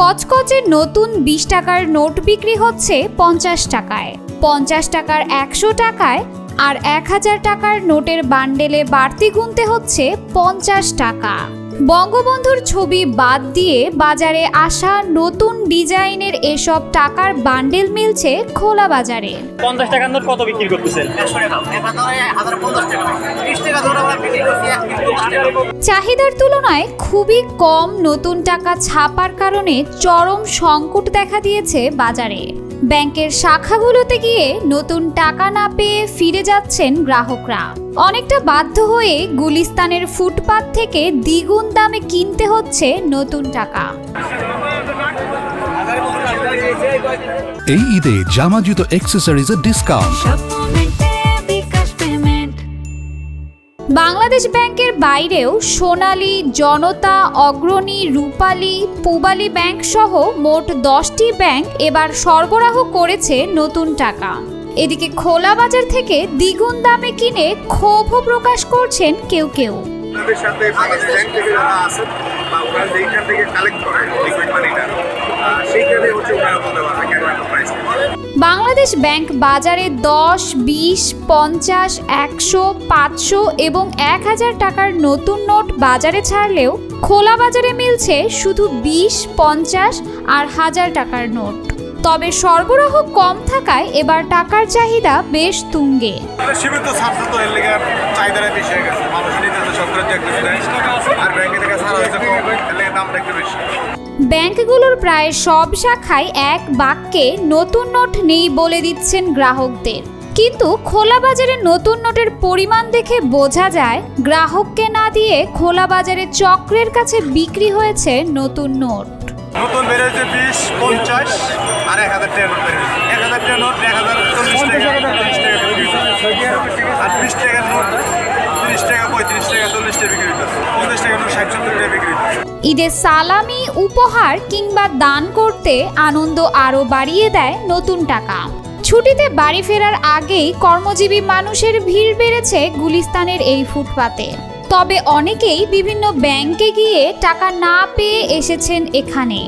কচকচে নতুন ২০ টাকার নোট বিক্রি হচ্ছে ৫০ টাকায়, ৫০ টাকার ১০০ টাকায়, আর ১০০০ টাকার নোটের বান্ডেলে বাড়তি গুনতে হচ্ছে ৫০ টাকা। বঙ্গবন্ধুর ছবি বাদ দিয়ে বাজারে আসা নতুন ডিজাইনের এসব টাকার বান্ডেল মিলছে খোলা বাজারে। ৫০ টাকার নোট কত বিক্রি করতেছেন? চাহিদার তুলনায় খুবই কম নতুন টাকা ছাপার কারণে চরম সংকট দেখা দিয়েছে বাজারে। ব্যাংকের শাখাগুলোতে গিয়ে নতুন টাকা না পেয়ে ফিরে যাচ্ছেন গ্রাহকরা। অনেকটা বাধ্য হয়ে গুলিস্তানের ফুটপাত থেকে দ্বিগুণ দামে কিনতে হচ্ছে নতুন টাকা। এই ঈদে জামা জুতো অ্যাক্সেসরিজের ডিসকাউন্ট। বাংলাদেশ ব্যাংকের বাইরেও সোনালী, জনতা, অগ্রণী, রূপালী, পূবালী ব্যাংক সহ মোট ১০টি ব্যাংক এবার সরবরাহ করেছে নতুন টাকা। এদিকে খোলা বাজার থেকে দ্বিগুণ দামে কিনে ক্ষোভও প্রকাশ করছেন কেউ কেউ। বাংলাদেশ ব্যাংক বাজারে ১০, ২০, ৫০, ১০০, ৫০০ এবং ১০০০ টাকার নতুন নোট বাজারে ছাড়লেও খোলা বাজারে মিলছে শুধু ২০, ৫০ আর ১০০০ টাকার নোট। তবে সরবরাহ কম থাকায় এবার টাকার চাহিদা বেশ তুঙ্গে। ব্যাংকগুলোর প্রায় সব শাখায় এক বাক্যে নতুন নোট নেই বলে দিচ্ছেন গ্রাহকদের। কিন্তু খোলা বাজারে নতুন নোটের পরিমাণ দেখে বোঝা যায় গ্রাহককে না দিয়ে খোলা বাজারে চক্রের কাছে বিক্রি হয়েছে নতুন নোট। নতুন বেড়েছে ২০, ৫০ আর ১০০০ টাকা নোট বেড়েছে। ১০০০ টাকা নোট ১০৪০ টাকা, ৩০ টাকা বিক্রি হচ্ছে। আর ২০ টাকার নোট ৩০ টাকা, ৩৫ টাকা, ৪০ টাকা বিক্রি হচ্ছে। ৫০ টাকার নোট ৬০-৭০ টাকা বিক্রি হচ্ছে। ঈদে সালামি, উপহার কিংবা দান করতে আনন্দ আরও বাড়িয়ে দেয় নতুন টাকা। ছুটিতে বাড়ি ফেরার আগেই কর্মজীবী মানুষের ভিড় বেড়েছে গুলিস্তানের এই ফুটপাতে। তবে অনেকেই বিভিন্ন ব্যাংকে গিয়ে টাকা না পেয়ে এসেছেন এখানে।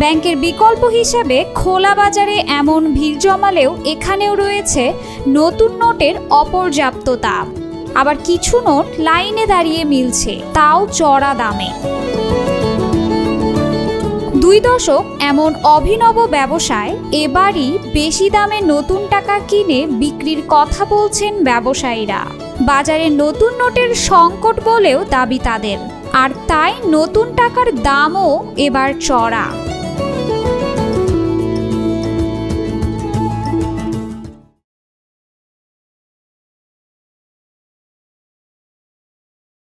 ব্যাংকের বিকল্প হিসেবে খোলা বাজারে এমন ভিড় জমালেও এখানেও রয়েছে নতুন নোটের অপর্যাপ্ততা। আবার কিছু নোট লাইনে দাঁড়িয়ে মিলছে, তাও চড়া দামে। ২ দশক এমন অভিনব ব্যবসায় এবারই বেশি দামে নতুন টাকা কিনে বিক্রির কথা বলছেন ব্যবসায়ীরা। বাজারে নতুন নোটের সংকট বলেও দাবি তাদের, আর তাই নতুন টাকার দামও এবার চড়া।